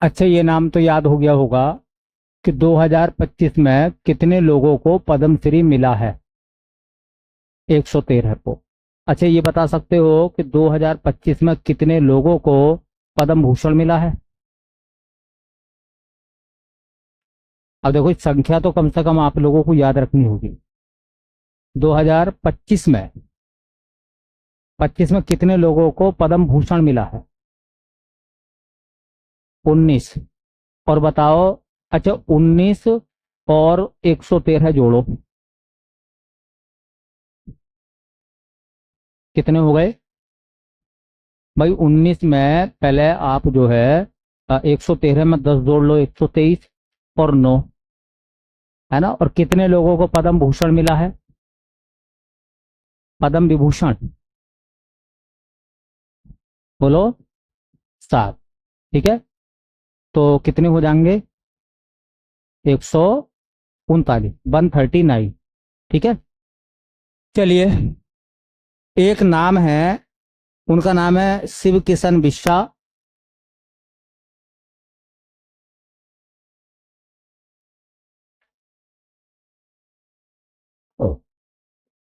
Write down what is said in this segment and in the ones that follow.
अच्छा, ये नाम तो याद हो गया होगा कि 2025 में कितने लोगों को पद्मश्री मिला है? 113 को। अच्छा, ये बता सकते हो कि 2025 में कितने लोगों को पद्म भूषण मिला है? अब देखो, इस संख्या तो कम से कम आप लोगों को याद रखनी होगी। 2025 में 25 में कितने लोगों को पद्म भूषण मिला है? 19। और बताओ। अच्छा, 19 और 113 जोड़ो, कितने हो गए? भाई, 19 में पहले आप जो है 113 में 10 जोड़ लो, 123 और 9, है ना? और कितने लोगों को पद्म भूषण मिला है? पद्म विभूषण, बोलो। 7। ठीक है, तो कितने हो जाएंगे? 139, 139। ठीक है। चलिए, एक नाम है, उनका नाम है शिव किशन बिस्सा।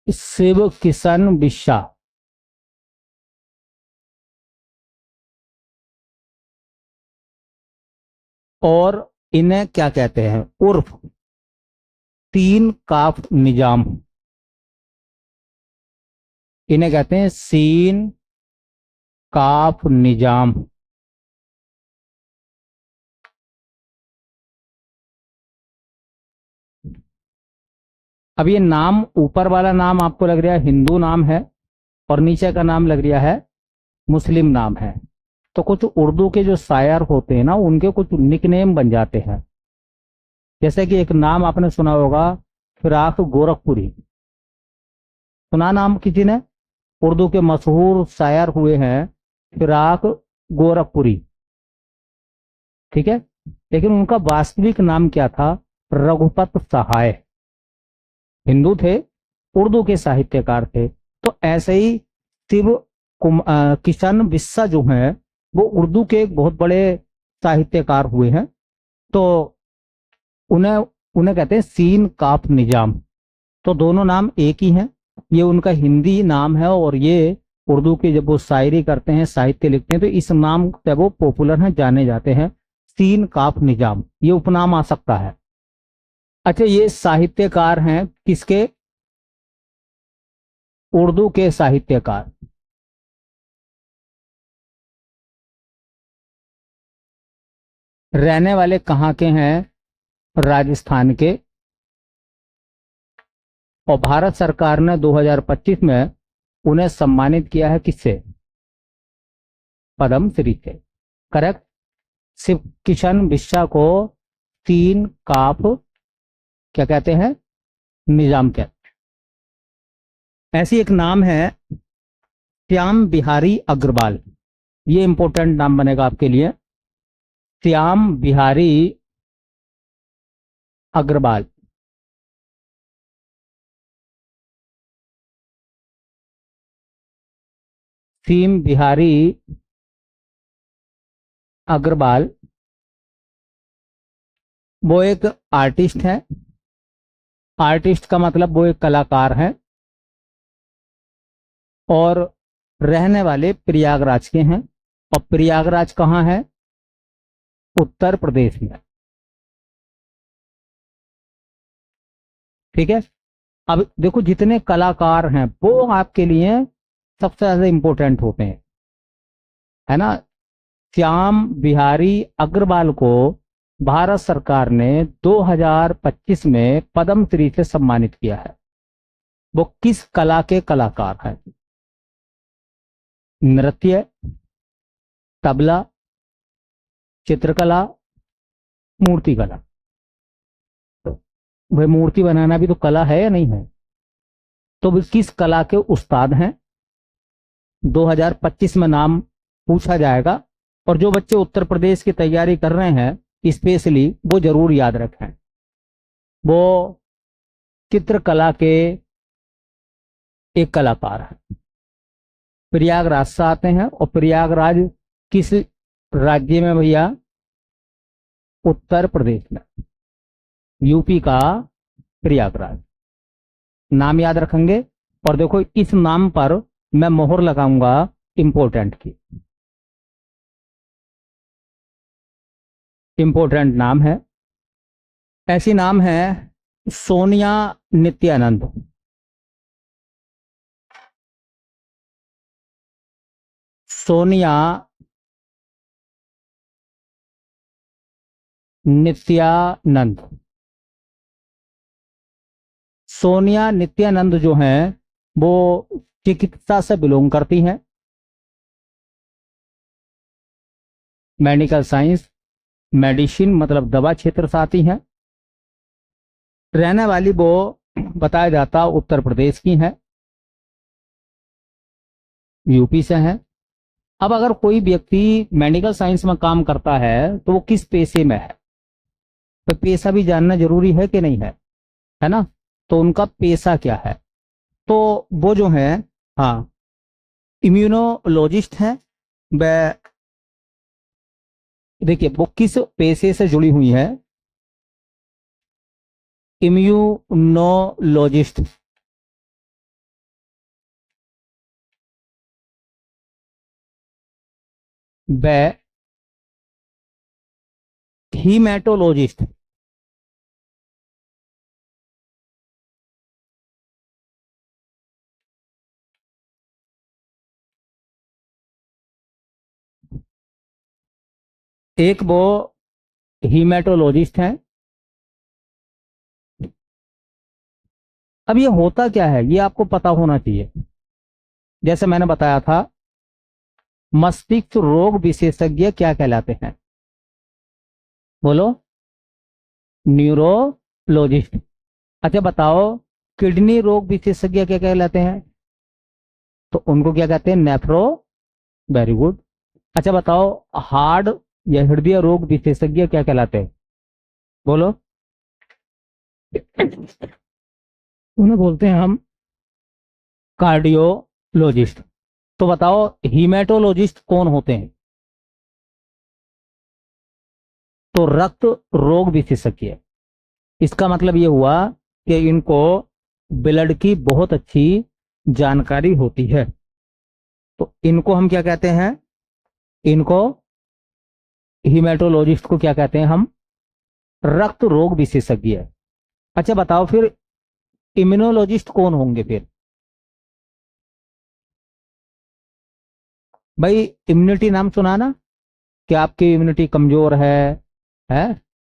शिव किशन बिस्सा। और इन्हें क्या कहते हैं? उर्फ तीन काफ निजाम। इन्हें कहते हैं सीन काफ निजाम। अब ये नाम, ऊपर वाला नाम आपको लग रहा है हिंदू नाम है, और नीचे का नाम लग रहा है मुस्लिम नाम है। तो कुछ उर्दू के जो शायर होते हैं ना, उनके कुछ निकनेम बन जाते हैं। जैसे कि एक नाम आपने सुना होगा, फिराक गोरखपुरी। सुना नाम किसी ने? उर्दू के मशहूर शायर हुए हैं फिराक गोरखपुरी। ठीक है। लेकिन उनका वास्तविक नाम क्या था? रघुपत सहाय। हिंदू थे, उर्दू के साहित्यकार थे। तो ऐसे ही शिव किशन बिस्सा जो हैं, वो उर्दू के एक बहुत बड़े साहित्यकार हुए हैं। तो उन्हें उन्हें कहते हैं सीन काफ निजाम। तो दोनों नाम एक ही हैं। ये उनका हिंदी नाम है, और ये उर्दू की जब वो शायरी करते हैं, साहित्य लिखते हैं, तो इस नाम से वो पॉपुलर हैं, जाने जाते हैं। सीन काफ निजाम, ये उपनाम आ सकता है। अच्छा, ये साहित्यकार हैं किसके? उर्दू के साहित्यकार। रहने वाले कहाँ के हैं? राजस्थान के। और भारत सरकार ने 2025 में उन्हें सम्मानित किया है किससे? पद्म श्री से। करेक्ट। शिव किशन बिस्सा को तीन काफ क्या कहते हैं? निजाम कहते हैं। ऐसी एक नाम है श्याम बिहारी अग्रवाल। ये इंपॉर्टेंट नाम बनेगा आपके लिए। श्याम बिहारी अग्रवाल। श्याम बिहारी अग्रवाल, वो एक आर्टिस्ट है। आर्टिस्ट का मतलब वो एक कलाकार है, और रहने वाले प्रयागराज के हैं। और प्रयागराज कहाँ है? उत्तर प्रदेश में। ठीक है। अब देखो, जितने कलाकार हैं वो आपके लिए सबसे ज्यादा इंपॉर्टेंट होते हैं, है ना? श्याम बिहारी अग्रवाल को भारत सरकार ने 2025 में पद्म श्री से सम्मानित किया है। वो किस कला के कलाकार हैं? नृत्य, तबला, चित्रकला, मूर्तिकला। तो वह मूर्ति बनाना भी तो कला है या नहीं है? तो वो किस कला के उस्ताद हैं? 2025 में नाम पूछा जाएगा। और जो बच्चे उत्तर प्रदेश की तैयारी कर रहे हैं स्पेशली, वो जरूर याद रखें। वो चित्रकला के एक कलाकार हैं। प्रयागराज से आते हैं। और प्रयागराज किस राज्य में भैया? उत्तर प्रदेश में, यूपी का प्रयागराज। नाम याद रखेंगे। और देखो इस नाम पर मैं मोहर लगाऊंगा इंपोर्टेंट की। इंपोर्टेंट नाम है। ऐसी नाम है सोनिया नित्यानंद। सोनिया नित्यानंद। सोनिया नित्यानंद जो हैं वो चिकित्सा से बिलोंग करती हैं, मेडिकल साइंस, मेडिसिन मतलब दवा क्षेत्र से आती हैं। रहने वाली वो बताया जाता उत्तर प्रदेश की हैं, यूपी से हैं। अब अगर कोई व्यक्ति मेडिकल साइंस में काम करता है तो वो किस पेशे में है, तो पेशा भी जानना जरूरी है कि नहीं है ना। तो उनका पेशा क्या है, तो वो जो है, हाँ, इम्यूनोलॉजिस्ट हैं। वह देखिए वो किस पेशे से जुड़ी हुई है, इम्यूनोलॉजिस्ट। वह हीमेटोलॉजिस्ट। एक वो हीमेटोलॉजिस्ट हैं। अब ये होता क्या है ये आपको पता होना चाहिए। जैसे मैंने बताया था, मस्तिष्क रोग विशेषज्ञ क्या कहलाते हैं, बोलो, न्यूरोलॉजिस्ट। अच्छा बताओ, किडनी रोग विशेषज्ञ क्या कहलाते हैं, तो उनको क्या कहते हैं, नेफ्रो। Very good. अच्छा बताओ, हार्ट या हृदय रोग विशेषज्ञ क्या कहलाते हैं, बोलो। उन्हें बोलते हैं हम कार्डियोलॉजिस्ट। तो बताओ हीमेटोलॉजिस्ट कौन होते हैं, तो रक्त रोग विशेषज्ञ। इसका मतलब ये हुआ कि इनको ब्लड की बहुत अच्छी जानकारी होती है, तो इनको हम क्या कहते हैं, इनको, हीमेटोलॉजिस्ट को क्या कहते हैं हम, रक्त रोग विशेषज्ञ। अच्छा बताओ फिर इम्यूनोलॉजिस्ट कौन होंगे फिर, भाई इम्यूनिटी नाम सुना ना, कि आपकी इम्यूनिटी कमजोर है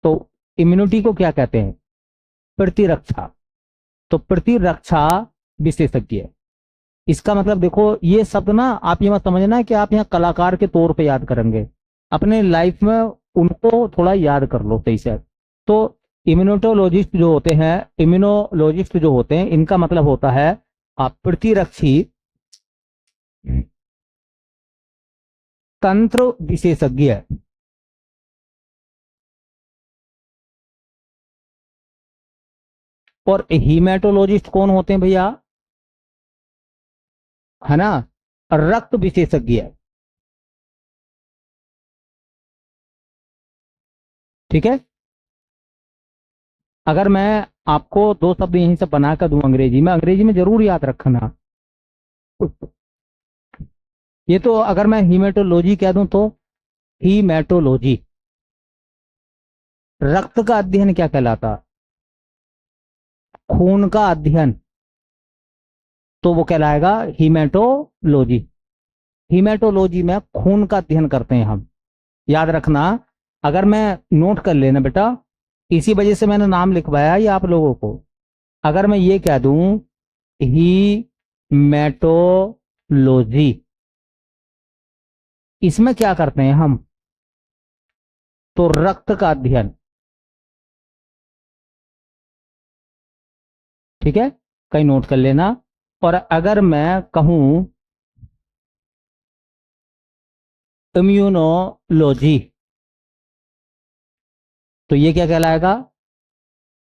तो इम्यूनिटी को क्या कहते हैं, प्रतिरक्षा। तो प्रतिरक्षा विशेषज्ञ। इसका मतलब देखो ये शब्द ना आप ये मत समझना कि आप यहाँ कलाकार के तौर पे याद करेंगे, अपने लाइफ में उनको थोड़ा याद कर लो सही से। तो इम्यूनोलॉजिस्ट जो होते हैं, इम्यूनोलॉजिस्ट जो होते हैं, इनका मतलब होता है आप प्रतिरक्षी तंत्र विशेषज्ञ। और हीमेटोलॉजिस्ट कौन होते हैं भैया, है ना, रक्त विशेषज्ञ। ठीक है। अगर मैं आपको दो शब्द यहीं से बना कर दूं अंग्रेजी में जरूर याद रखना। ये तो अगर मैं हीमेटोलॉजी कह दूं तो हीमेटोलॉजी, रक्त का अध्ययन क्या कहलाता, खून का अध्ययन, तो वो कहलाएगा हीमेटोलॉजी। हीमेटोलॉजी में खून का अध्ययन करते हैं हम, याद रखना। अगर मैं, नोट कर लेना बेटा, इसी वजह से मैंने नाम लिखवाया ये आप लोगों को। अगर मैं ये कह दूं हीमेटोलॉजी, इसमें क्या करते हैं हम, तो रक्त का अध्ययन। ठीक है, कहीं नोट कर लेना। और अगर मैं कहूं इम्यूनोलॉजी, तो ये क्या कहलाएगा,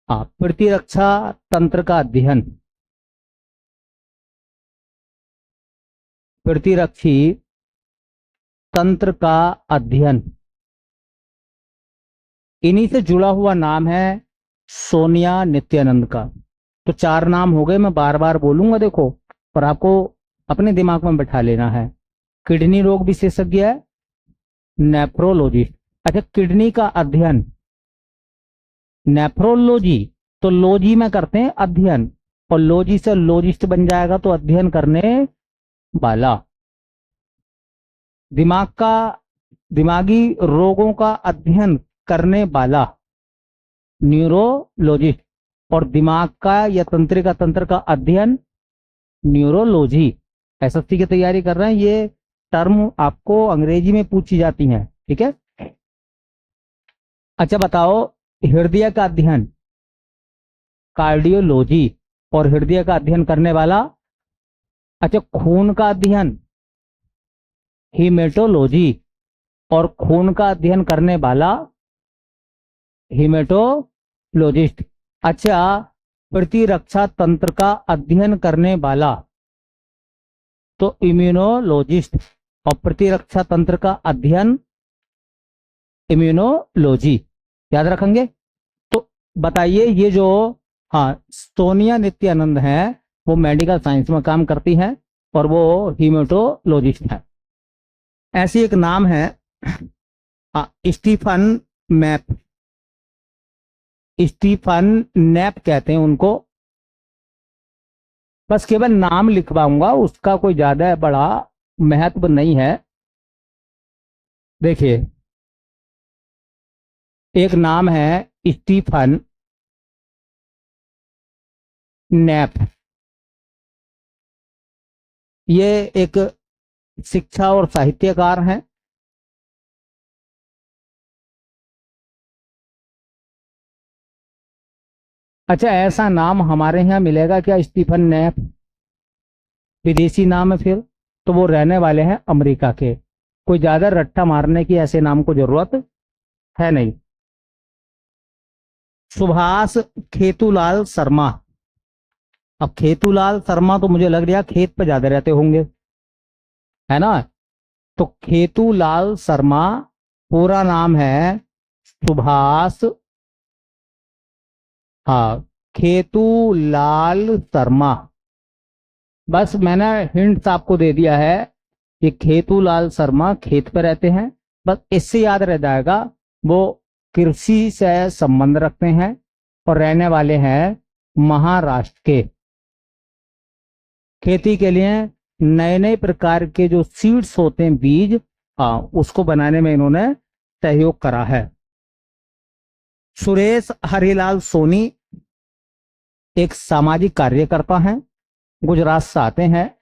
प्रतिरक्षा तंत्र का अध्ययन, प्रतिरक्षी तंत्र का अध्ययन। इन्हीं से जुड़ा हुआ नाम है सोनिया नित्यानंद का। तो चार नाम हो गए, मैं बार बार बोलूंगा देखो, और आपको अपने दिमाग में बैठा लेना है। किडनी रोग विशेषज्ञ है नेफ्रोलॉजिस्ट। अच्छा, किडनी का अध्ययन नेफ्रोलॉजी, तो लॉजी में करते हैं अध्ययन, और लॉजी से लॉजिस्ट बन जाएगा तो अध्ययन करने वाला। दिमाग का, दिमागी रोगों का अध्ययन करने वाला न्यूरोलॉजिस्ट, और दिमाग का या तंत्रिका तंत्र का अध्ययन न्यूरोलॉजी। एसएससी की तैयारी कर रहे हैं, ये टर्म आपको अंग्रेजी में पूछी जाती हैं, ठीक है। अच्छा बताओ, हृदय का अध्ययन कार्डियोलॉजी, और हृदय का अध्ययन करने वाला, अच्छा खून का अध्ययन हीमेटोलॉजी, और खून का अध्ययन करने वाला हीमेटोलॉजिस्ट। अच्छा, प्रतिरक्षा तंत्र का अध्ययन करने वाला तो इम्यूनोलॉजिस्ट, और प्रतिरक्षा तंत्र का अध्ययन इम्यूनोलॉजी। याद रखेंगे। तो बताइए ये जो, हाँ, सोनिया नित्यानंद है, वो मेडिकल साइंस में काम करती है और वो हीमेटोलॉजिस्ट है। ऐसी एक नाम है स्टीफन मैप, स्टीफन नैप कहते हैं उनको। बस केवल नाम लिखवाऊंगा, उसका कोई ज्यादा बड़ा महत्व नहीं है। देखिए, एक नाम है स्टीफन नैप, ये एक शिक्षा और साहित्यकार हैं। अच्छा, ऐसा नाम हमारे यहाँ मिलेगा क्या स्टीफन नैप? विदेशी नाम है फिर, तो वो रहने वाले हैं अमेरिका के। कोई ज्यादा रट्टा मारने की ऐसे नाम को जरूरत है नहीं। सुभाष खेतूलाल शर्मा। अब खेतूलाल शर्मा तो मुझे लग रहा है खेत पे ज्यादा रहते होंगे, है ना। तो खेतूलाल शर्मा पूरा नाम है सुभाष, हाँ, खेतूलाल शर्मा। बस मैंने हिंट्स आपको दे दिया है कि खेतूलाल शर्मा खेत पे रहते हैं, बस इससे याद रह जाएगा। वो कृषि से संबंध रखते हैं और रहने वाले हैं महाराष्ट्र के। खेती के लिए नए नए प्रकार के जो सीड्स होते हैं, बीज, उसको बनाने में इन्होंने सहयोग करा है। सुरेश हरिलाल सोनी एक सामाजिक कार्यकर्ता हैं, गुजरात से आते हैं।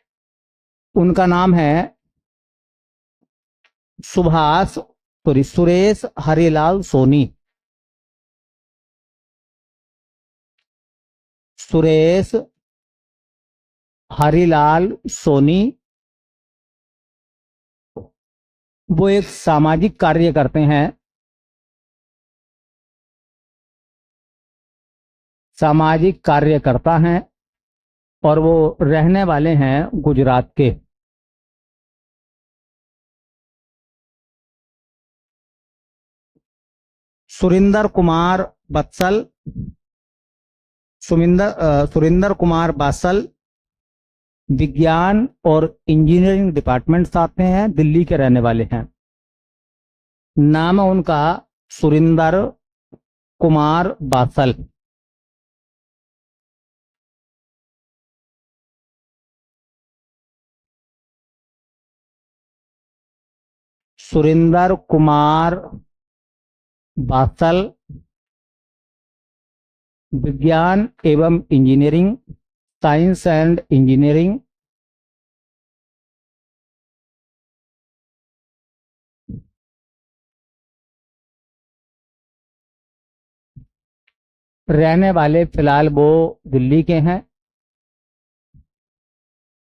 उनका नाम है सुरेश हरिलाल सोनी। सुरेश हरिलाल सोनी, वो एक सामाजिक कार्य करते हैं, सामाजिक कार्यकर्ता हैं, और वो रहने वाले हैं गुजरात के। सुरिंदर कुमार बत्सल, सुरिंदर कुमार बासल विज्ञान और इंजीनियरिंग डिपार्टमेंट से आते हैं, दिल्ली के रहने वाले हैं। नाम है उनका सुरिंदर कुमार बासल। सुरिंदर कुमार बासल, विज्ञान एवं इंजीनियरिंग, साइंस एंड इंजीनियरिंग। रहने वाले फिलहाल वो दिल्ली के हैं,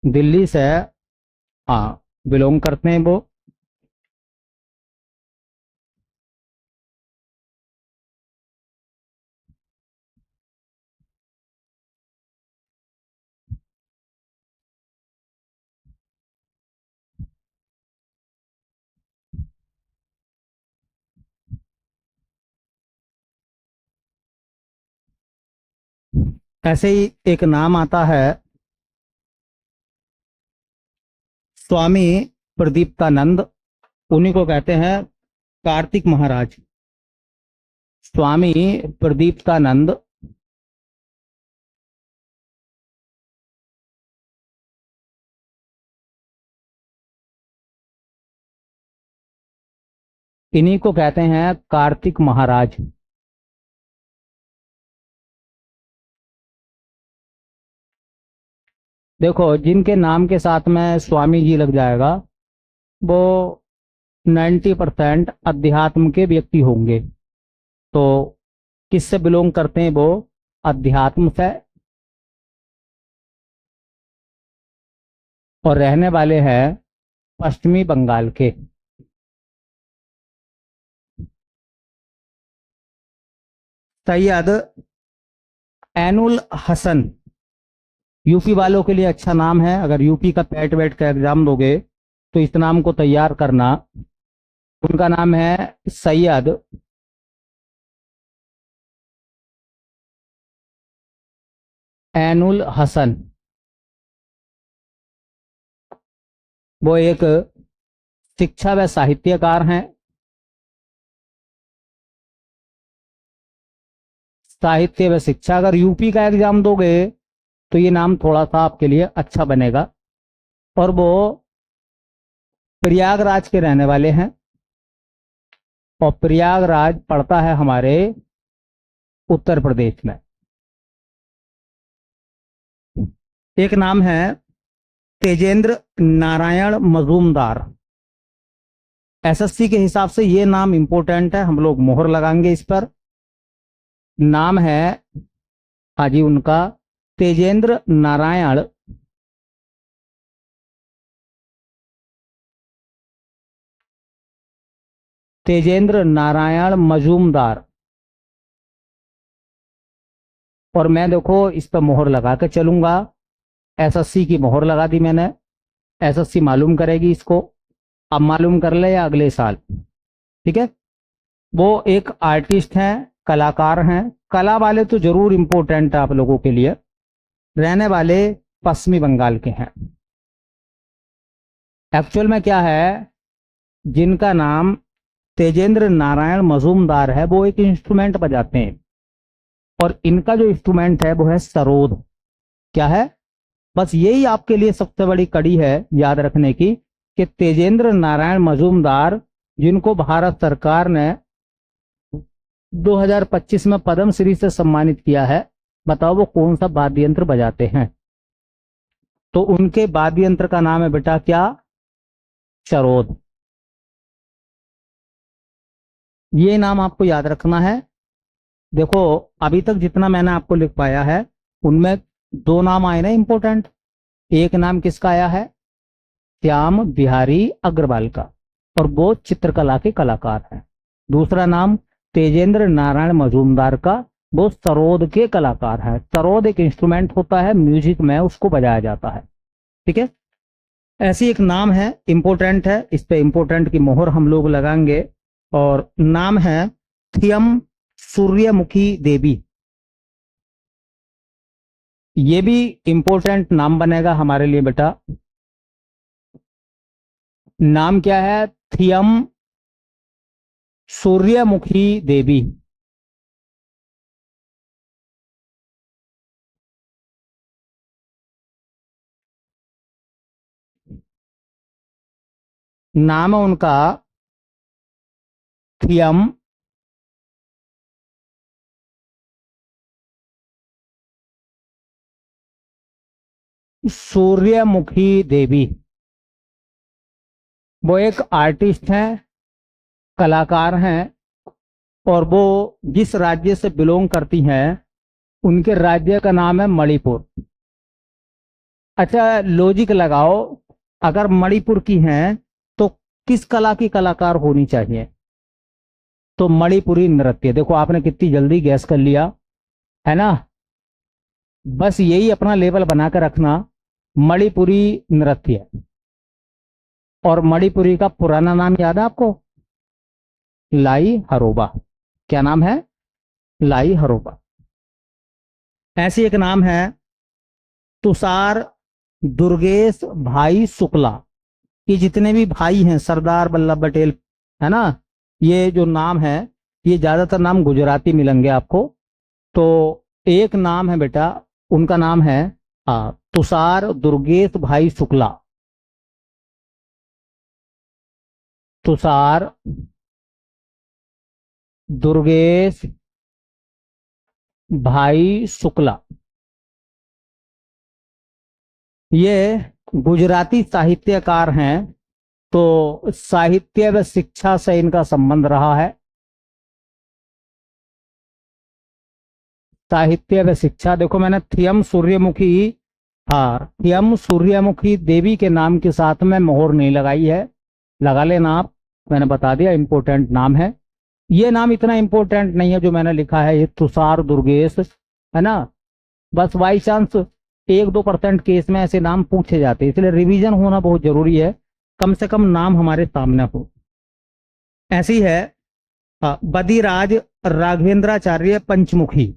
दिल्ली से, हाँ, बिलोंग करते हैं वो। ऐसे ही एक नाम आता है स्वामी प्रदीप्तानंद, उन्हीं को कहते हैं कार्तिक महाराज। स्वामी प्रदीप्तानंद, इन्हीं को कहते हैं कार्तिक महाराज। देखो, जिनके नाम के साथ में स्वामी जी लग जाएगा वो 90% अध्यात्म के व्यक्ति होंगे। तो किससे बिलोंग करते हैं वो? अध्यात्म से, और रहने वाले हैं पश्चिमी बंगाल के। सैयद ऐनुल हसन, यूपी वालों के लिए अच्छा नाम है। अगर यूपी का पेट वेट का एग्जाम दोगे तो इस नाम को तैयार करना। उनका नाम है सैयद ऐनुल हसन। वो एक शिक्षा व साहित्यकार हैं। साहित्य व शिक्षा, अगर यूपी का एग्जाम दोगे तो ये नाम थोड़ा सा आपके लिए अच्छा बनेगा। और वो प्रयागराज के रहने वाले हैं, और प्रयागराज पड़ता है हमारे उत्तर प्रदेश में। एक नाम है तेजेंद्र नारायण मजूमदार। एसएससी के हिसाब से ये नाम इंपॉर्टेंट है, हम लोग मोहर लगाएंगे इस पर। नाम है हाजी उनका तेजेंद्र नारायण मजूमदार। और मैं देखो इस पर मोहर लगा के चलूंगा। एसएससी की मोहर लगा दी मैंने, एसएससी मालूम करेगी इसको। अब मालूम कर ले या अगले साल, ठीक है। वो एक आर्टिस्ट हैं, कलाकार हैं। कला वाले तो जरूर इंपॉर्टेंट है आप लोगों के लिए। रहने वाले पश्चिमी बंगाल के हैं। एक्चुअल में क्या है, जिनका नाम तेजेंद्र नारायण मजूमदार है वो एक इंस्ट्रूमेंट बजाते हैं, और इनका जो इंस्ट्रूमेंट है वो है सरोद। क्या है? बस यही आपके लिए सबसे बड़ी कड़ी है याद रखने की, कि तेजेंद्र नारायण मजूमदार, जिनको भारत सरकार ने 2025 में पद्म श्री से सम्मानित किया है, बताओ वो कौन सा वाद्य यंत्र बजाते हैं? तो उनके वाद्य यंत्र का नाम है बेटा क्या? सरोद। ये नाम आपको याद रखना है। देखो, अभी तक जितना मैंने आपको लिख पाया है उनमें दो नाम आए ना इंपॉर्टेंट। एक नाम किसका आया है? श्याम बिहारी अग्रवाल का, और वो चित्रकला के कलाकार हैं। दूसरा नाम तेजेंद्र नारायण मजूमदार का, वो सरोद के कलाकार हैं। सरोद एक इंस्ट्रूमेंट होता है म्यूजिक में, उसको बजाया जाता है, ठीक है। ऐसी एक नाम है, इंपॉर्टेंट है, इस पे इंपॉर्टेंट की मोहर हम लोग लगाएंगे। और नाम है थियम सूर्यमुखी देवी। ये भी इंपॉर्टेंट नाम बनेगा हमारे लिए बेटा। नाम क्या है? थियम सूर्यमुखी देवी। नाम है उनका थियम सूर्यमुखी देवी। वो एक आर्टिस्ट हैं, कलाकार हैं, और वो जिस राज्य से बिलोंग करती हैं उनके राज्य का नाम है मणिपुर। अच्छा, लॉजिक लगाओ, अगर मणिपुर की हैं तो किस कला की कलाकार होनी चाहिए? तो मणिपुरी नृत्य। देखो आपने कितनी जल्दी गैस कर लिया, है ना। बस यही अपना लेवल बना कर रखना, मणिपुरी नृत्य। और मणिपुरी का पुराना नाम याद है आपको? लाई हरोबा। क्या नाम है? लाई हरोबा। ऐसी एक नाम है तुषार दुर्गेश भाई शुक्ला। ये जितने भी भाई हैं सरदार वल्लभ पटेल, है ना, ये जो नाम है, ये ज्यादातर नाम गुजराती मिलेंगे आपको। तो एक नाम है बेटा, उनका नाम है तुषार दुर्गेश भाई शुक्ला। तुषार दुर्गेश भाई शुक्ला, ये गुजराती साहित्यकार हैं। तो साहित्य व शिक्षा से इनका संबंध रहा है। साहित्य व शिक्षा, देखो मैंने थियम सूर्यमुखी, हाँ थियम सूर्यमुखी देवी के नाम के साथ में मोहर नहीं लगाई है, लगा लेना आप, मैंने बता दिया इंपॉर्टेंट नाम है। ये नाम इतना इंपॉर्टेंट नहीं है जो मैंने लिखा है, ये तुषार दुर्गेश, है ना, बस बाई चांस 1-2% केस में ऐसे नाम पूछे जाते हैं, इसलिए रिवीजन होना बहुत जरूरी है, कम से कम नाम हमारे सामने हो। ऐसी है बदिराज राघवेंद्राचार्य पंचमुखी,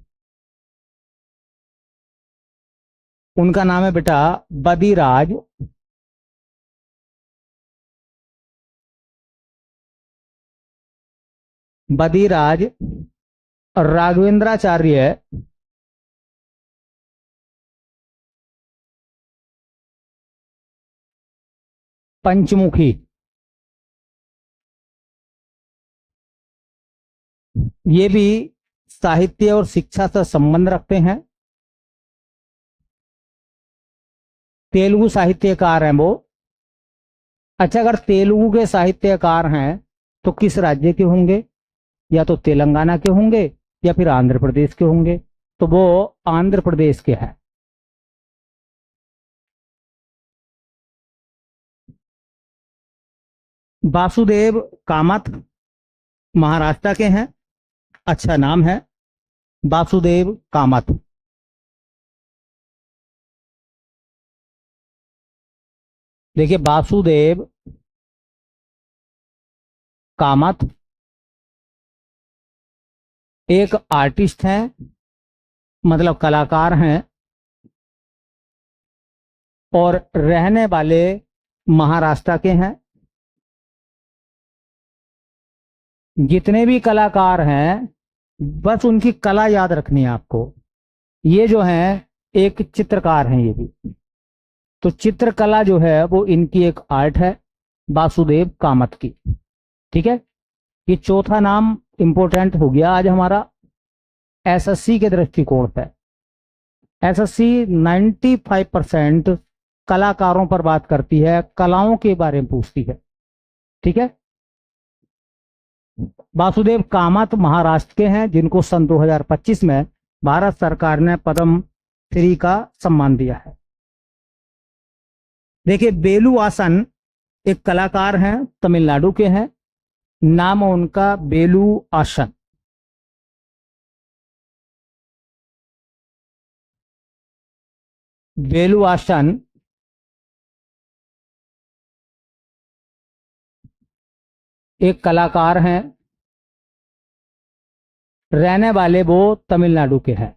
उनका नाम है बेटा बदिराज बदिराज राघवेंद्राचार्य पंचमुखी। ये भी साहित्य और शिक्षा से संबंध रखते हैं। तेलुगु साहित्यकार हैं वो। अच्छा, अगर तेलुगु के साहित्यकार हैं तो किस राज्य के होंगे? या तो तेलंगाना के होंगे या फिर आंध्र प्रदेश के होंगे। तो वो आंध्र प्रदेश के हैं। वासुदेव कामत महाराष्ट्र के हैं। अच्छा नाम है वासुदेव कामत। देखिए वासुदेव कामत एक आर्टिस्ट हैं, मतलब कलाकार हैं, और रहने वाले महाराष्ट्र के हैं। जितने भी कलाकार हैं बस उनकी कला याद रखनी है आपको। ये जो है एक चित्रकार हैं ये भी, तो चित्रकला जो है वो इनकी एक आर्ट है वासुदेव कामत की। ठीक है, ये चौथा नाम इंपॉर्टेंट हो गया आज हमारा एसएससी के दृष्टिकोण से। एसएससी 95% कलाकारों पर बात करती है, कलाओं के बारे में पूछती है। ठीक है, वासुदेव कामत महाराष्ट्र के हैं, जिनको सन 2025 में भारत सरकार ने पद्म श्री का सम्मान दिया है। देखिए बेलू आसन एक कलाकार हैं, तमिलनाडु के हैं, नाम उनका बेलू आसन। बेलू आसन एक कलाकार हैं, रहने वाले वो तमिलनाडु के हैं।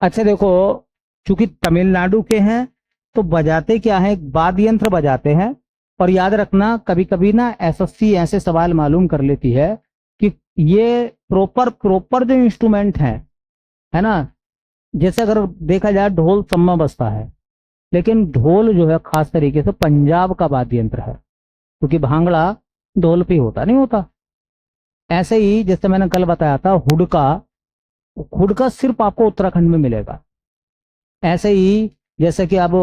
अच्छा देखो, चूंकि तमिलनाडु के हैं तो बजाते क्या है, एक वाद्य यंत्र बजाते हैं। और याद रखना कभी कभी ना एसएससी ऐसे सवाल मालूम कर लेती है कि ये प्रॉपर प्रॉपर जो इंस्ट्रूमेंट है ना, जैसे अगर देखा जाए ढोल सम्मा बजता है, लेकिन ढोल जो है खास तरीके से पंजाब का वाद्य यंत्र है, क्योंकि भांगड़ा ढोल पे होता नहीं होता। ऐसे ही जैसे मैंने कल बताया था हुडका, हुडका सिर्फ आपको उत्तराखंड में मिलेगा। ऐसे ही जैसे कि अब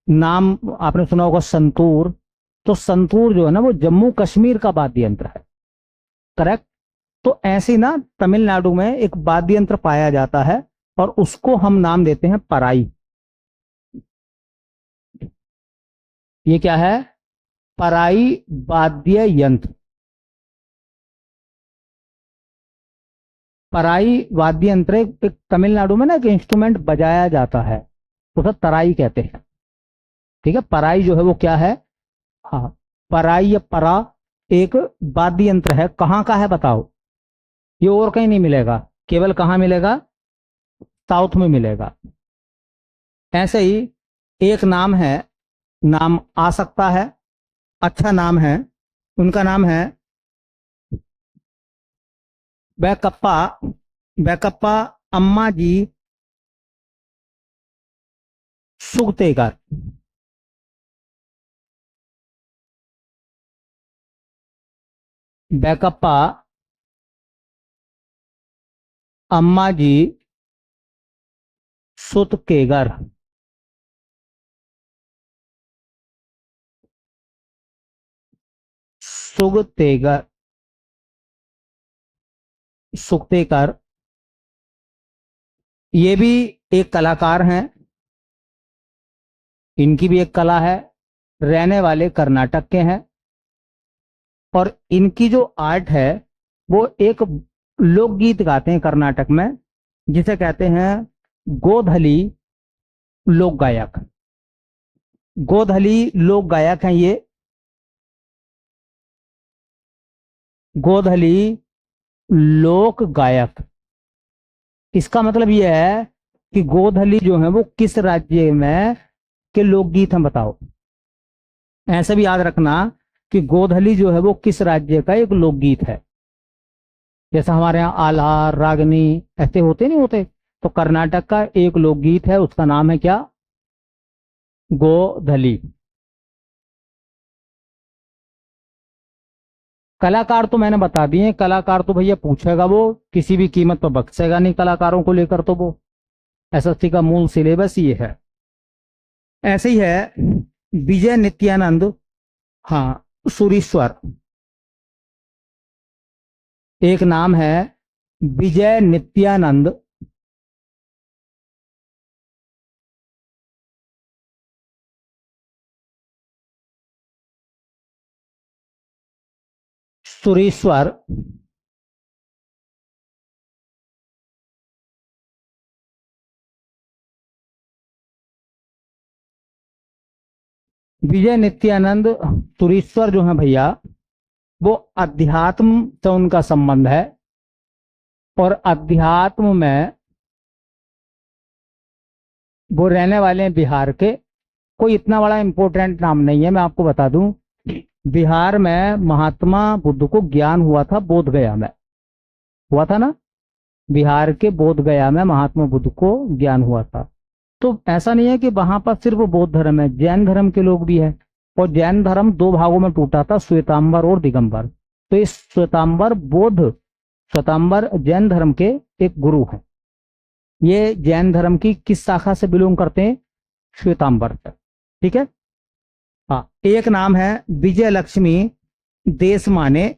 नाम आपने सुना होगा संतूर, तो संतूर जो है ना वो जम्मू कश्मीर का वाद्य यंत्र है। करेक्ट। तो ऐसे ही ना तमिलनाडु में एक वाद्य यंत्र पाया जाता है और उसको हम नाम देते हैं पराई। ये क्या है? पराई वाद्य यंत्र। पराई वाद्य यंत्र एक तमिलनाडु में ना एक इंस्ट्रूमेंट बजाया जाता है, उसे तराई कहते हैं। ठीक है, पराई जो है वो क्या है? हाँ, पराई या परा एक वाद्य यंत्र है। कहाँ का है बताओ? ये और कहीं नहीं मिलेगा। केवल कहाँ मिलेगा? साउथ में मिलेगा। ऐसे ही एक नाम है, नाम आ सकता है, अच्छा नाम है, उनका नाम है बैकप्पा, बैकप्पा अम्मा जी सुगतेकर। बैकप्पा अम्मा जी सुतकेगर। सुगतेगर, सुगतेकर, ये भी एक कलाकार हैं, इनकी भी एक कला है, रहने वाले कर्नाटक के हैं, और इनकी जो आर्ट है वो एक लोकगीत गाते हैं कर्नाटक में, जिसे कहते हैं गोधली लोक गायक। गोधली लोक गायक हैं ये। गोधली लोक गायक, इसका मतलब यह है कि गोधली जो है वो किस राज्य में के लोकगीत हैं, बताओ। ऐसे भी याद रखना कि गोधली जो है वो किस राज्य का एक लोकगीत है। जैसा हमारे यहाँ आल्हा, रागनी ऐसे होते नहीं होते, तो कर्नाटक का एक लोकगीत है, उसका नाम है क्या? गोधली। कलाकार तो मैंने बता दिए, कलाकार तो भैया पूछेगा वो, किसी भी कीमत पर बख्शेगा नहीं कलाकारों को लेकर, तो वो एसएससी का मूल सिलेबस ये है। ऐसे ही है विजय नित्यानंद, हाँ, सुरीश्वर। एक नाम है विजय नित्यानंद सुरेश्वर। विजय नित्यानंद सुरेश्वर जो है भैया, वो अध्यात्म से उनका संबंध है, और अध्यात्म में वो रहने वाले हैं बिहार के। कोई इतना बड़ा इंपॉर्टेंट नाम नहीं है, मैं आपको बता दूं। बिहार में महात्मा बुद्ध को ज्ञान हुआ था, बोध गया में हुआ था ना। बिहार के बोध गया में महात्मा बुद्ध को ज्ञान हुआ था। तो ऐसा नहीं है कि वहां पर सिर्फ बौद्ध धर्म है, जैन धर्म के लोग भी हैं। और जैन धर्म दो भागों में टूटा था, श्वेतांबर और दिगंबर। तो इस श्वेतांबर बौद्ध, श्वेतांबर जैन धर्म के एक गुरु हैं। ये जैन धर्म की किस शाखा से बिलोंग करते हैं? श्वेतांबर से। ठीक है। हाँ, एक नाम है विजय लक्ष्मी देशमाने,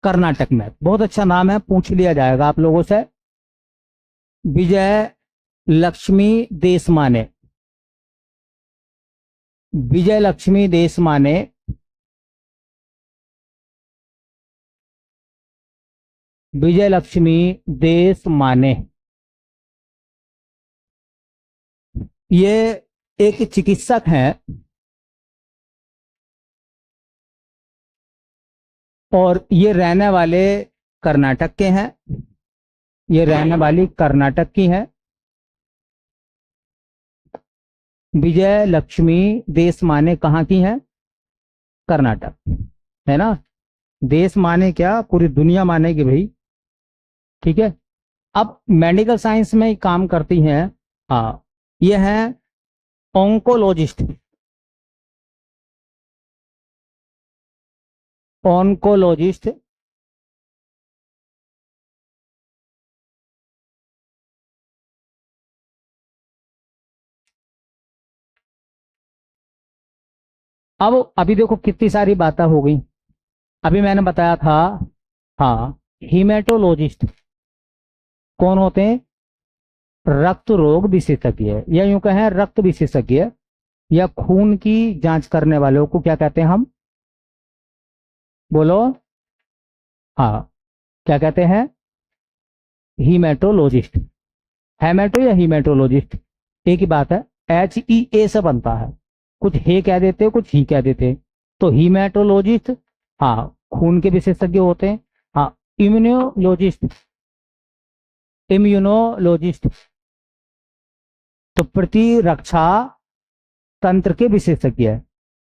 कर्नाटक में। बहुत अच्छा नाम है, पूछ लिया जाएगा आप लोगों से। विजय लक्ष्मी देशमाने, विजय लक्ष्मी देशमाने, विजय लक्ष्मी देशमाने, ये एक चिकित्सक हैं, और ये रहने वाले कर्नाटक के हैं। ये रहने वाली कर्नाटक की हैं। विजय लक्ष्मी देशमाने कहाँ की हैं? कर्नाटक, है ना। देश माने क्या, पूरी दुनिया मानेगी भाई। ठीक है। अब मेडिकल साइंस में काम करती हैं। हाँ, ये हैं ऑन्कोलॉजिस्ट। ऑन्कोलॉजिस्ट, अब अभी देखो कितनी सारी बातें हो गई। अभी मैंने बताया था, हाँ, हीमेटोलॉजिस्ट कौन होते हैं? रक्त रोग विशेषज्ञ, या यूं कहें रक्त विशेषज्ञ, या खून की जांच करने वालों को क्या कहते हैं हम? बोलो। हाँ, क्या कहते हैं? हीमेटोलॉजिस्ट। हेमेटो या हीमेटोलॉजिस्ट एक ही बात है, HEA से बनता है। कुछ हे कह देते, कुछ ही कह देते। तो हीमेटोलॉजिस्ट, हाँ, खून के विशेषज्ञ होते हैं। हाँ, इम्यूनोलॉजिस्ट, इम्यूनोलॉजिस्ट तो प्रतिरक्षा तंत्र के विशेषज्ञ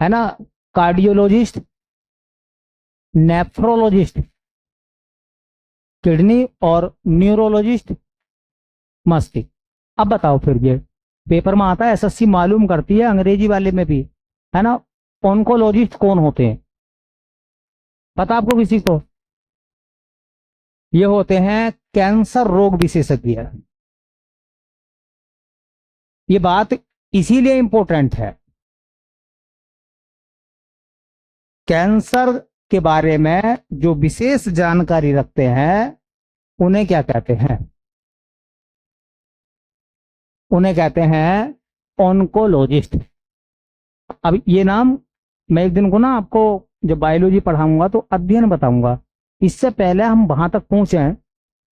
है ना। कार्डियोलॉजिस्ट, नेफ्रोलॉजिस्ट किडनी और न्यूरोलॉजिस्ट मस्तिष्क। अब बताओ फिर, ये पेपर में आता है, एसएससी मालूम करती है अंग्रेजी वाले में भी, है ना। ऑन्कोलॉजिस्ट कौन होते हैं, पता आपको किसी को? ये होते हैं कैंसर रोग विशेषज्ञ। ये बात इसीलिए इंपॉर्टेंट है, कैंसर के बारे में जो विशेष जानकारी रखते हैं उन्हें क्या कहते हैं? उन्हें कहते हैं ऑन्कोलॉजिस्ट। अब ये नाम मैं एक दिन को ना आपको जब बायोलॉजी पढ़ाऊंगा तो अध्ययन बताऊंगा, इससे पहले हम वहां तक पहुंचे हैं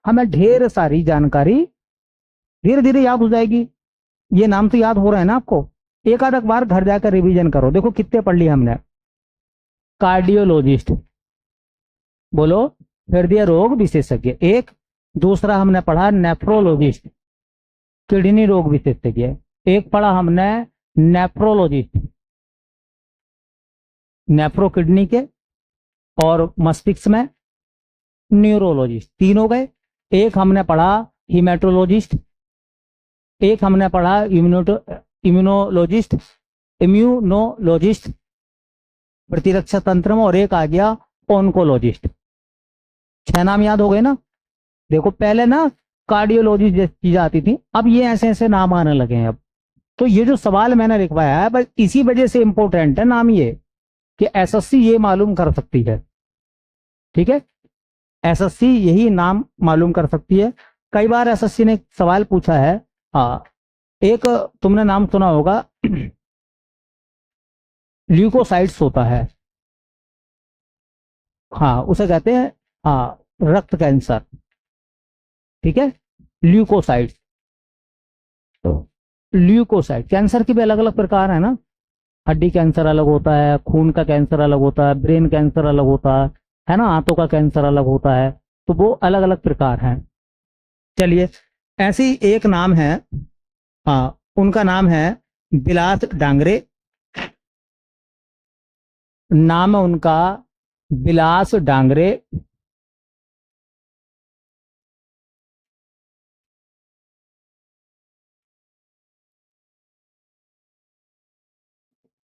हमें ढेर सारी जानकारी धीरे धीरे याद हो जाएगी। ये नाम तो याद हो रहा है ना आपको, एक आध बार घर जाकर रिवीजन करो, देखो कितने पढ़ लिया हमने। कार्डियोलॉजिस्ट, बोलो, हृदय रोग विशेषज्ञ एक। दूसरा हमने पढ़ा नेफ्रोलॉजिस्ट, किडनी रोग विशेषज्ञ। एक पढ़ा हमने नेफ्रोलॉजिस्ट, नेफ्रो किडनी के, और मस्तिष्क में न्यूरोलॉजिस्ट, तीन हो गए। एक हमने पढ़ा हिमेटोलॉजिस्ट, एक हमने पढ़ा इम्यूनोलॉजिस्ट, इम्यूनोलॉजिस्ट प्रतिरक्षा तंत्र में, और एक आ गया ऑन्कोलॉजिस्ट। 6 नाम याद हो गए ना। देखो पहले ना कार्डियोलॉजिस्ट जैसी चीज आती थी, अब ये ऐसे ऐसे नाम आने लगे हैं अब। तो ये जो सवाल मैंने लिखवाया है बस इसी वजह से इंपॉर्टेंट है नाम, ये कि एसएससी ये मालूम कर सकती है, ठीक है। एसएससी यही नाम मालूम कर सकती है। कई बार एसएससी ने सवाल पूछा है, हाँ, एक तुमने नाम सुना होगा ल्यूकोसाइट्स होता है, हाँ उसे कहते हैं, हाँ, रक्त कैंसर, ठीक है। ल्यूकोसाइट्स, तो ल्यूकोसाइट कैंसर के भी अलग अलग प्रकार है ना। हड्डी कैंसर अलग होता है, खून का कैंसर अलग होता है, ब्रेन कैंसर अलग होता है ना, आंतों का कैंसर अलग होता है, तो वो अलग अलग प्रकार हैं। चलिए, ऐसी एक नाम है, हाँ, उनका नाम है बिलास डांगरे। नाम है उनका बिलास डांगरे।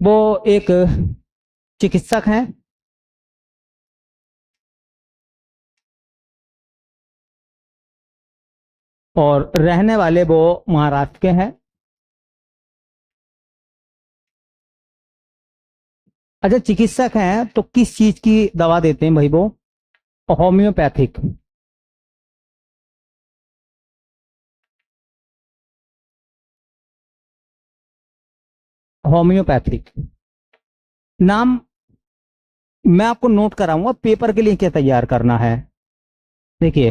वो एक चिकित्सक हैं, और रहने वाले वो महाराष्ट्र के हैं। अच्छा, चिकित्सक हैं तो किस चीज की दवा देते हैं भाई वो? होम्योपैथिक। होम्योपैथिक नाम मैं आपको नोट कराऊंगा, पेपर के लिए क्या तैयार करना है। देखिए,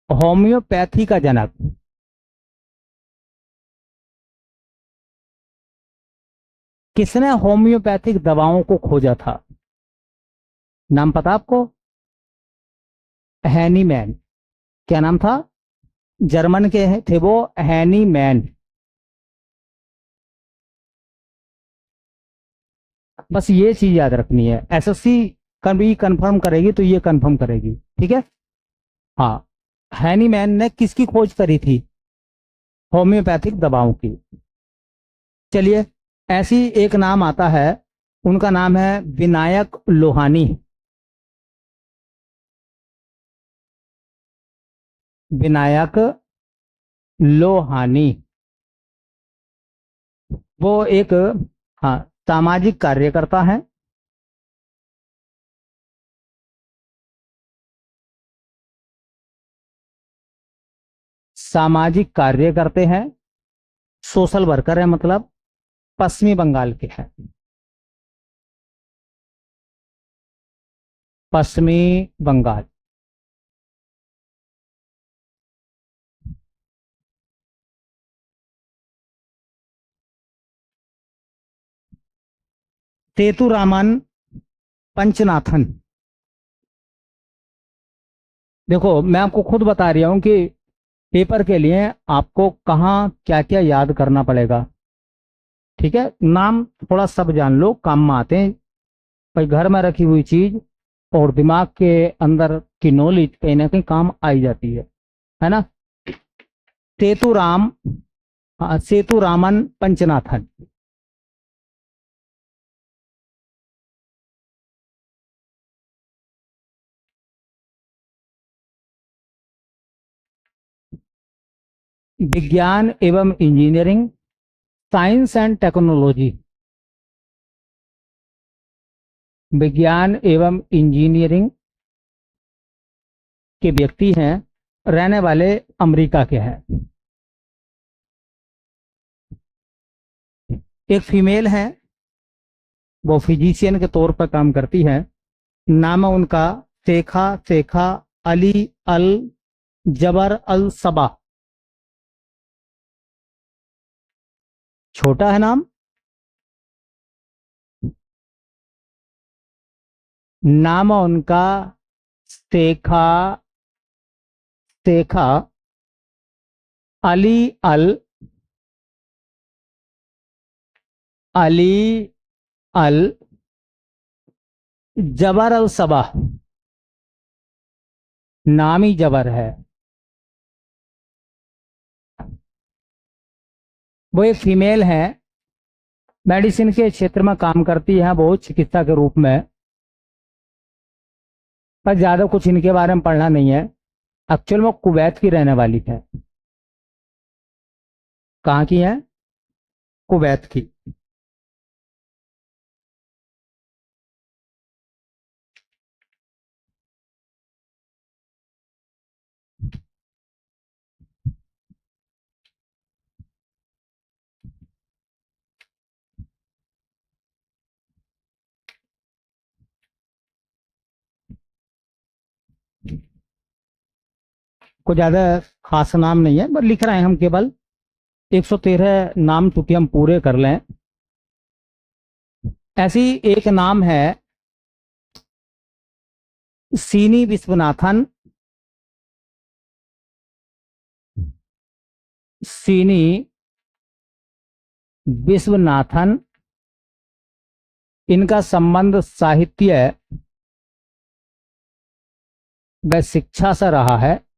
होम्योपैथी का जनक, किसने होम्योपैथिक दवाओं को खोजा था? नाम पता आपको? हैनीमैन। क्या नाम था? जर्मन के थे वो, हैनीमैन। बस ये चीज याद रखनी है, एसएससी कभी कंफर्म करेगी तो ये कंफर्म करेगी, ठीक है। हाँ, हैनीमैन ने किसकी खोज करी थी? होम्योपैथिक दवाओं की। चलिए, ऐसी एक नाम आता है, उनका नाम है विनायक लोहानी। विनायक लोहानी, वो एक, हाँ, सामाजिक कार्यकर्ता है। सामाजिक कार्य करते हैं, सोशल वर्कर है, मतलब पश्चिमी बंगाल के हैं। पश्चिमी बंगाल। सेतु रामन पंचनाथन। देखो मैं आपको खुद बता रहा हूं कि पेपर के लिए आपको कहाँ क्या क्या याद करना पड़ेगा। ठीक है, नाम थोड़ा सब जान लो, काम में आते हैं। भाई घर में रखी हुई चीज और दिमाग के अंदर की नॉलेज कहीं ना कहीं काम आई जाती है ना। सेतुराम, सेतुरामन पंचनाथन। विज्ञान एवं इंजीनियरिंग, साइंस एंड टेक्नोलॉजी। विज्ञान एवं इंजीनियरिंग के व्यक्ति हैं, रहने वाले अमेरिका के हैं। एक फीमेल है, वो फिजिशियन के तौर पर काम करती है। नाम है उनका शेखा शेखा अली अल जबर अल सबा। छोटा है नाम। नाम है उनका शेखा शेखा अली अल अली अल जबर अल सबा। नाम ही जबर है। वो एक फीमेल है, मेडिसिन के क्षेत्र में काम करती है, वो चिकित्सा के रूप में। पर ज्यादा कुछ इनके बारे में पढ़ना नहीं है। एक्चुअल में कुवैत की रहने वाली है। कहाँ की है? कुवैत की। कोई ज्यादा खास नाम नहीं है, बस लिख रहे हैं हम केवल। 113 नाम चूंकि हम पूरे कर लें। ऐसी एक नाम है सीनी विश्वनाथन। सीनी विश्वनाथन। इनका संबंध साहित्य व शिक्षा से रहा है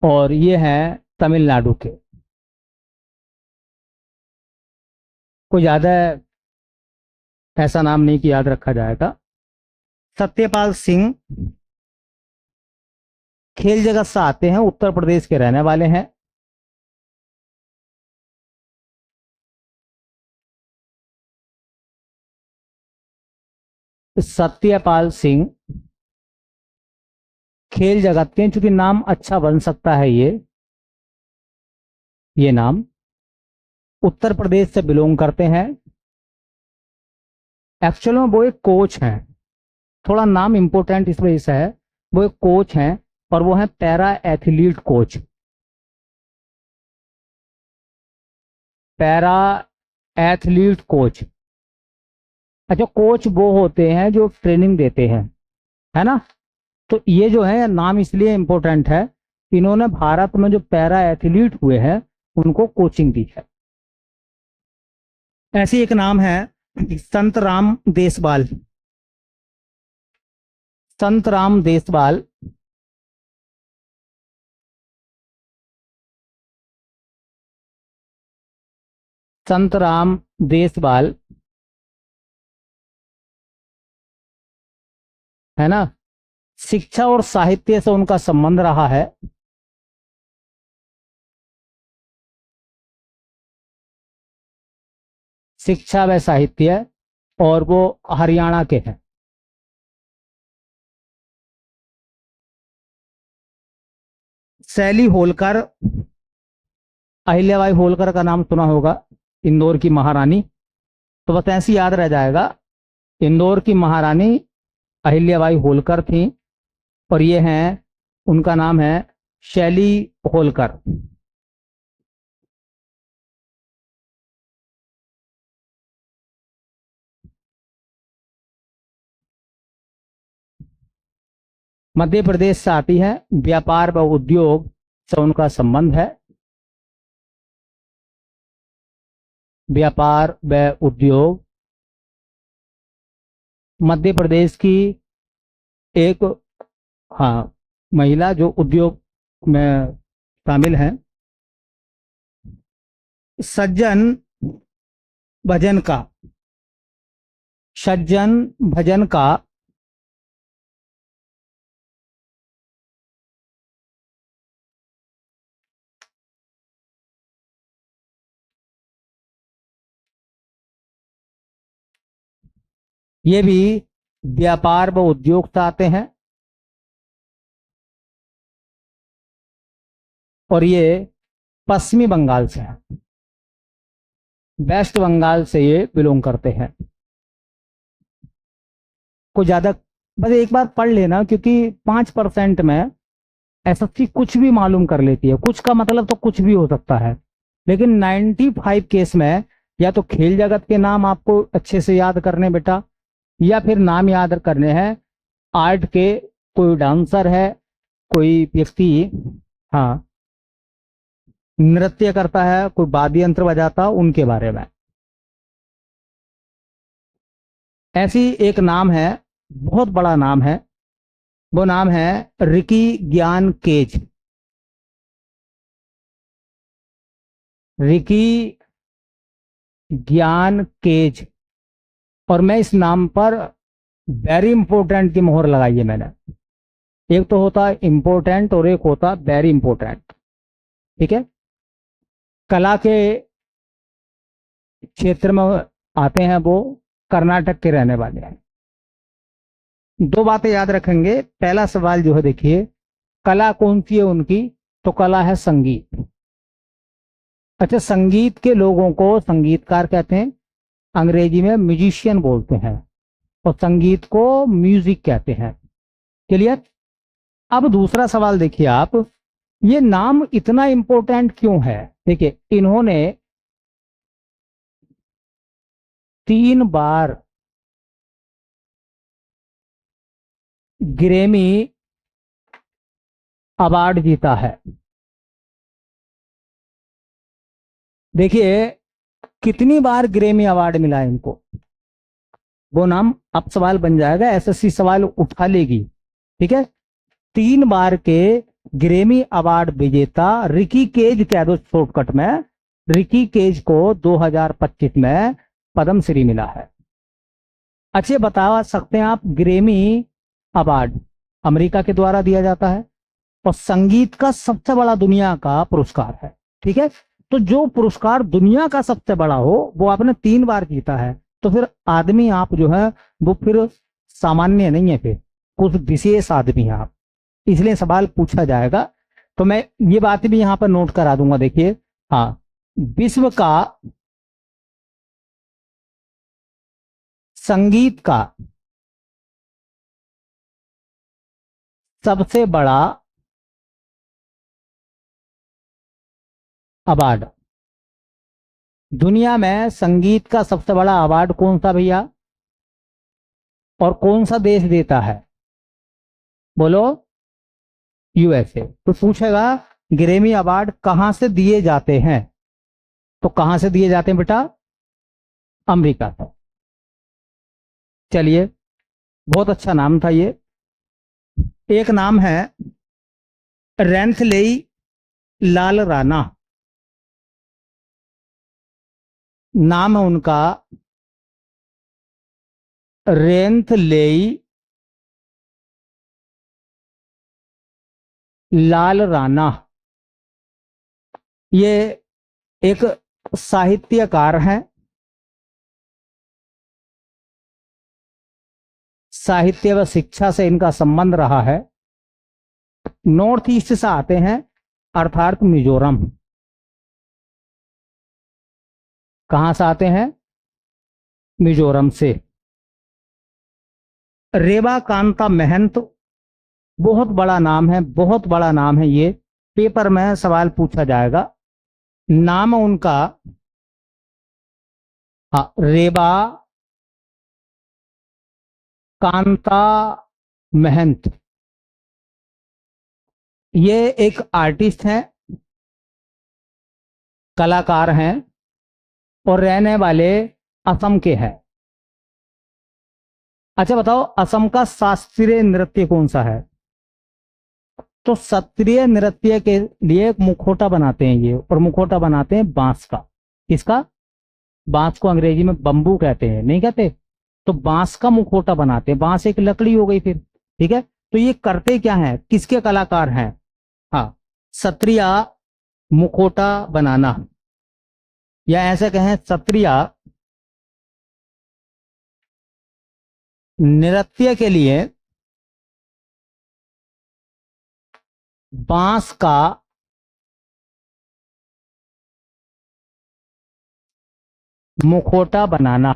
और ये है तमिलनाडु के। कोई ज्यादा ऐसा नाम नहीं कि याद रखा जाएगा। सत्यपाल सिंह खेल जगत से आते हैं, उत्तर प्रदेश के रहने वाले हैं। सत्यपाल सिंह खेल जगत के, चूंकि नाम अच्छा बन सकता है ये नाम उत्तर प्रदेश से बिलोंग करते हैं। एक्चुअल में वो एक कोच हैं। थोड़ा नाम इंपोर्टेंट इस वजह से है, वो एक कोच हैं और वो है para athlete coach. Para athlete coach. अच्छा, कोच वो होते हैं जो ट्रेनिंग देते हैं, है ना। तो ये जो है नाम इसलिए इंपॉर्टेंट है, इन्होंने भारत में जो पैरा एथलीट हुए हैं उनको कोचिंग दी है। ऐसी एक नाम है संत राम देशवाल। संत राम देशवाल। संत राम देशवाल, है ना। शिक्षा और साहित्य से उनका संबंध रहा है। शिक्षा व साहित्य, और वो हरियाणा के हैं। शैली होलकर। अहिल्याबाई होलकर का नाम सुना होगा, इंदौर की महारानी। तो बस ऐसे याद रह जाएगा, इंदौर की महारानी अहिल्याबाई होलकर थी और ये हैं, उनका नाम है शैली होलकर। मध्य प्रदेश से आती है, व्यापार व उद्योग से उनका संबंध है। व्यापार व उद्योग, मध्य प्रदेश की एक, हाँ, महिला जो उद्योग में शामिल है। सज्जन भजन का, सज्जन भजन का ये भी व्यापार व उद्योग से आते हैं और ये पश्चिमी बंगाल से हैं, वेस्ट बंगाल से ये बिलोंग करते हैं। को ज्यादा बस एक बार पढ़ लेना, क्योंकि 5% में एसएससी कुछ भी मालूम कर लेती है। कुछ का मतलब तो कुछ भी हो सकता है, लेकिन 95 केस में या तो खेल जगत के नाम आपको अच्छे से याद करने बेटा, या फिर नाम याद करने हैं आर्ट के, कोई डांसर है, कोई व्यक्ति, हाँ, नृत्य करता है, कोई वाद्य यंत्र बजाता, उनके बारे में। ऐसी एक नाम है, बहुत बड़ा नाम है, वो नाम है रिकी ज्ञान केज। रिकी ज्ञान केज। और मैं इस नाम पर वेरी इंपॉर्टेंट की मोहर लगाई है मैंने। एक तो होता है इंपॉर्टेंट और एक होता वेरी इंपॉर्टेंट, ठीक है। कला के क्षेत्र में आते हैं, वो कर्नाटक के रहने वाले हैं। दो बातें याद रखेंगे। पहला सवाल जो है, देखिए, कला कौन सी है उनकी, तो कला है संगीत। अच्छा, संगीत के लोगों को संगीतकार कहते हैं, अंग्रेजी में म्यूजिशियन बोलते हैं, और संगीत को म्यूजिक कहते हैं। क्लियर। अब दूसरा सवाल देखिए आप, ये नाम इतना इंपॉर्टेंट क्यों है। देखिए, इन्होंने 3 बार ग्रैमी अवार्ड जीता है। देखिए, कितनी बार ग्रैमी अवार्ड मिला है इनको, वो नाम अब सवाल बन जाएगा, एसएससी सवाल उठा लेगी, ठीक है। 3 बार के ग्रैमी अवार्ड विजेता रिकी केज कह दो शॉर्टकट में। रिकी केज को 2025 में पद्मश्री मिला है। अच्छे बता सकते हैं आप, ग्रैमी अवार्ड अमेरिका के द्वारा दिया जाता है और संगीत का सबसे बड़ा दुनिया का पुरस्कार है, ठीक है। तो जो पुरस्कार दुनिया का सबसे बड़ा हो, वो आपने 3 बार जीता है, तो फिर आदमी आप जो है वो फिर सामान्य नहीं है, फिर कुछ विशेष आदमी है आप, इसलिए सवाल पूछा जाएगा। तो मैं ये बात भी यहां पर नोट करा दूंगा। देखिए, हाँ, विश्व का संगीत का सबसे बड़ा अवार्ड, दुनिया में संगीत का सबसे बड़ा अवार्ड कौन सा भैया, और कौन सा देश देता है, बोलो। यूएसए। तो पूछेगा ग्रैमी अवार्ड कहां से दिए जाते हैं, तो कहां से दिए जाते हैं बेटा, अमेरिका से। चलिए, बहुत अच्छा नाम था ये। एक नाम है रेंथलेई लाल राणा, नाम है उनका रेंथलेई लाल राणा। ये एक साहित्यकार हैं, साहित्य व शिक्षा से इनका संबंध रहा है। नॉर्थ ईस्ट से आते हैं, अर्थात मिजोरम। कहां से आते हैं, मिजोरम से। रेवा कांता महंत, बहुत बड़ा नाम है, बहुत बड़ा नाम है ये, पेपर में सवाल पूछा जाएगा। नाम उनका, हाँ, रेवा कांता महंत। ये एक आर्टिस्ट हैं, कलाकार हैं और रहने वाले असम के हैं। अच्छा बताओ, असम का शास्त्रीय नृत्य कौन सा है? तो शास्त्रीय नृत्य के लिए एक मुखौटा बनाते हैं ये, और मुखौटा बनाते हैं बांस का। किसका? बांस को अंग्रेजी में बंबू कहते हैं, नहीं कहते? तो बांस का मुखौटा बनाते हैं। बांस एक लकड़ी हो गई फिर, ठीक है। तो ये करते क्या है, किसके कलाकार हैं? हाँ, क्षत्रिय मुखौटा बनाना, या ऐसे कहें क्षत्रिय नृत्य के लिए बांस का मुखौटा बनाना।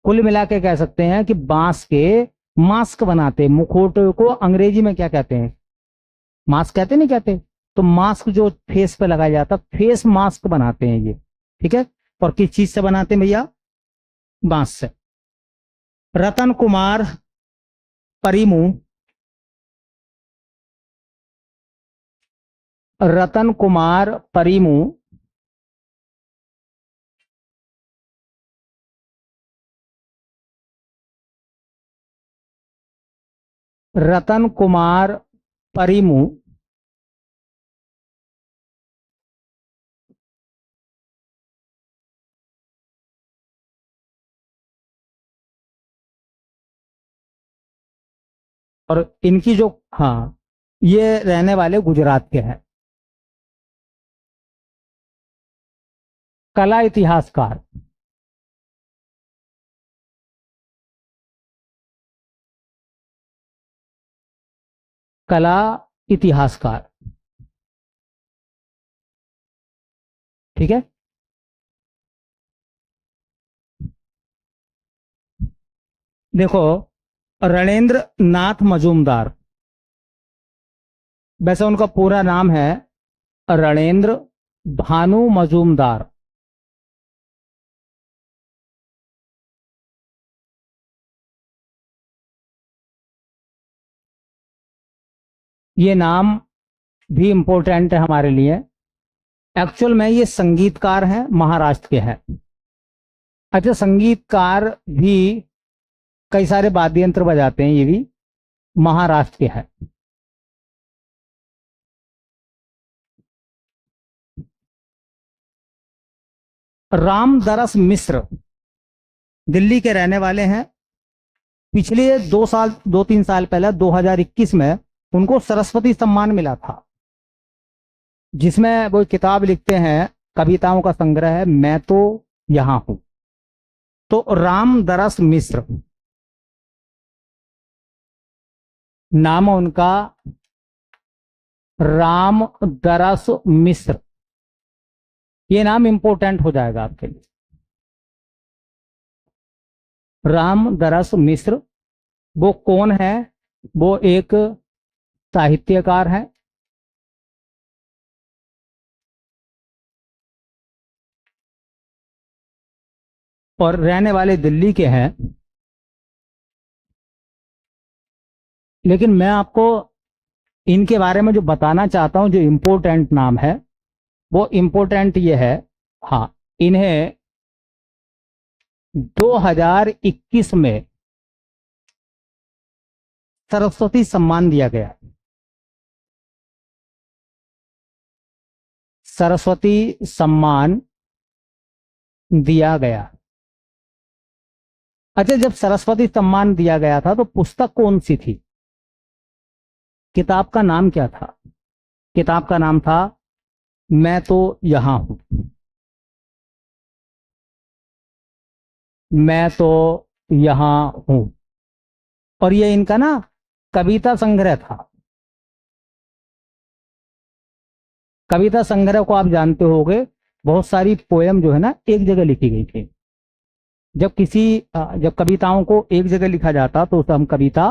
कुल मिला के कह सकते हैं कि बांस के मास्क बनाते। मुखौटे को अंग्रेजी में क्या कहते हैं? मास्क कहते नहीं कहते? तो मास्क जो फेस पे लगाया जाता, फेस मास्क बनाते हैं ये, ठीक है। और किस चीज से बनाते हैं भैया? बांस से। रतन कुमार परिमू, रतन कुमार परिमू रतन कुमार परिमू और इनकी जो, हाँ, ये रहने वाले गुजरात के हैं। कला इतिहासकार, कला इतिहासकार, ठीक है। देखो, रणेंद्र नाथ मजूमदार, वैसे उनका पूरा नाम है रणेंद्र भानु मजूमदार। ये नाम भी इंपॉर्टेंट है हमारे लिए। एक्चुअल में ये संगीतकार हैं, महाराष्ट्र के हैं। अच्छा, संगीतकार भी कई सारे वाद्य यंत्र बजाते हैं, ये भी महाराष्ट्र के हैं। रामदरस मिश्र दिल्ली के रहने वाले हैं। पिछले 2 साल, 2-3 साल पहले 2021 में उनको सरस्वती सम्मान मिला था, जिसमें वो किताब लिखते हैं, कविताओं का संग्रह है, मैं तो यहां हूं। तो रामदरस मिश्र नाम है उनका, रामदरस मिश्र। ये नाम इंपॉर्टेंट हो जाएगा आपके लिए। रामदरस मिश्र वो कौन है? वो एक साहित्यकार है, और रहने वाले दिल्ली के हैं। लेकिन मैं आपको इनके बारे में जो बताना चाहता हूं, जो इम्पोर्टेंट नाम है, वो इम्पोर्टेंट ये है। हाँ, इन्हें 2021 में सरस्वती सम्मान दिया गया। सरस्वती सम्मान दिया गया। अच्छा, जब सरस्वती सम्मान दिया गया था तो पुस्तक कौन सी थी? किताब का नाम क्या था? किताब का नाम था मैं तो यहां हूं। मैं तो यहां हूं। और ये इनका ना कविता संग्रह था। कविता संग्रह को आप जानते होंगे, बहुत सारी पोयम जो है ना एक जगह लिखी गई थी। जब कविताओं को एक जगह लिखा जाता तो उसे हम कविता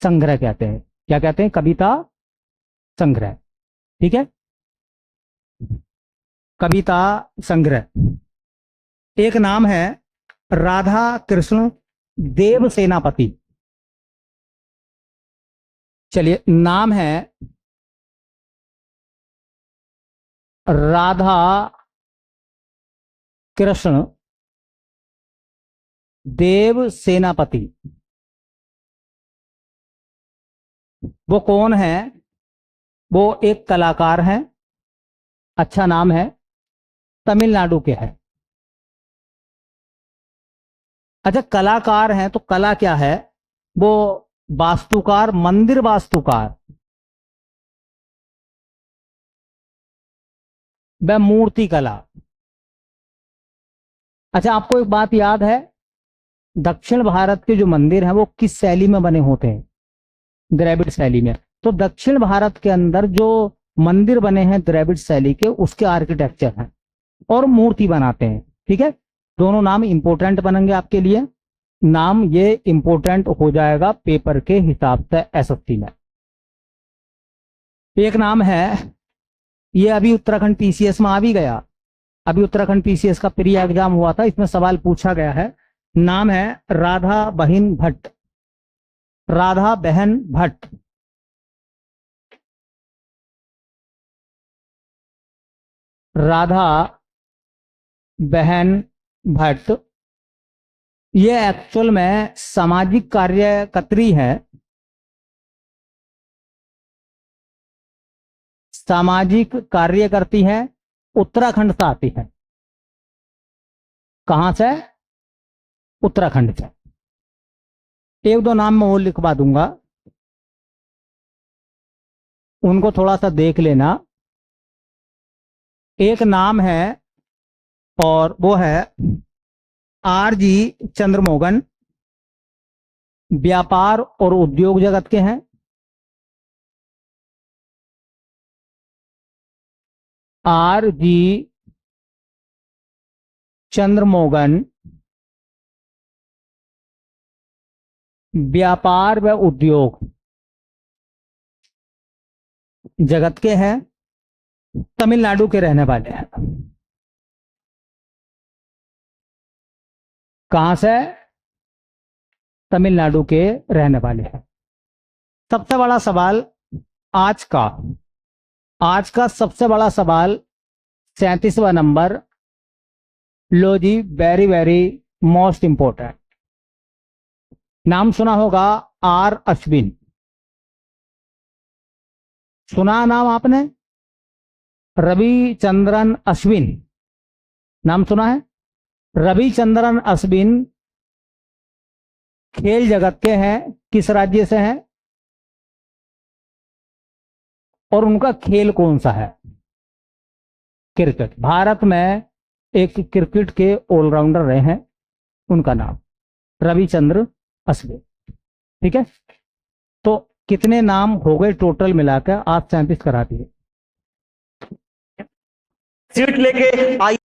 संग्रह कहते हैं। क्या कहते हैं? कविता संग्रह, ठीक है। कविता संग्रह। एक नाम है राधा कृष्ण देव सेनापति। चलिए, नाम है राधा कृष्ण देव सेनापति। वो कौन है? वो एक कलाकार हैं, अच्छा नाम है, तमिलनाडु के हैं। अच्छा, कलाकार हैं तो कला क्या है? वो वास्तुकार, मंदिर वास्तुकार, वह मूर्ति कला। अच्छा, आपको एक बात याद है, दक्षिण भारत के जो मंदिर हैं वो किस शैली में बने होते हैं? द्रविड़ शैली में। तो दक्षिण भारत के अंदर जो मंदिर बने हैं द्रविड़ शैली के, उसके आर्किटेक्चर हैं और मूर्ति बनाते हैं। ठीक है, दोनों नाम इंपोर्टेंट बनेंगे आपके लिए। नाम ये इंपोर्टेंट हो जाएगा पेपर के हिसाब से एसएससी में। एक नाम है, ये अभी उत्तराखंड पीसीएस में आ भी गया, अभी उत्तराखंड पीसीएस का प्री एग्जाम हुआ था, इसमें सवाल पूछा गया है। नाम है राधा बहन भट्ट। राधा बहन भट्ट। राधा बहन भट्ट ये एक्चुअल में सामाजिक कार्यकर्त्री है, सामाजिक कार्य करती है, उत्तराखंड से आती है। कहां से? उत्तराखंड से। एक दो नाम मैं और लिखवा दूंगा, उनको थोड़ा सा देख लेना। एक नाम है और वो है आरजी चंद्रमोहन, व्यापार और उद्योग जगत के हैं। आरजी चंद्रमोहन व्यापार व उद्योग जगत के हैं, तमिलनाडु के रहने वाले हैं। कहां से? तमिलनाडु के रहने वाले हैं। सबसे बड़ा सवाल आज का सबसे बड़ा सवाल 37वां नंबर। लो जी, वेरी वेरी मोस्ट इंपोर्टेंट। नाम सुना होगा आर अश्विन। सुना नाम आपने? रविचंद्रन अश्विन नाम सुना है? रविचंद्रन अश्विन खेल जगत के हैं, किस राज्य से हैं और उनका खेल कौन सा है? क्रिकेट। भारत में एक क्रिकेट के ऑलराउंडर रहे हैं, उनका नाम रविचंद्र अश्विन। ठीक है, तो कितने नाम हो गए टोटल मिलाकर? आप 37 करा दिए। सीट लेके आई।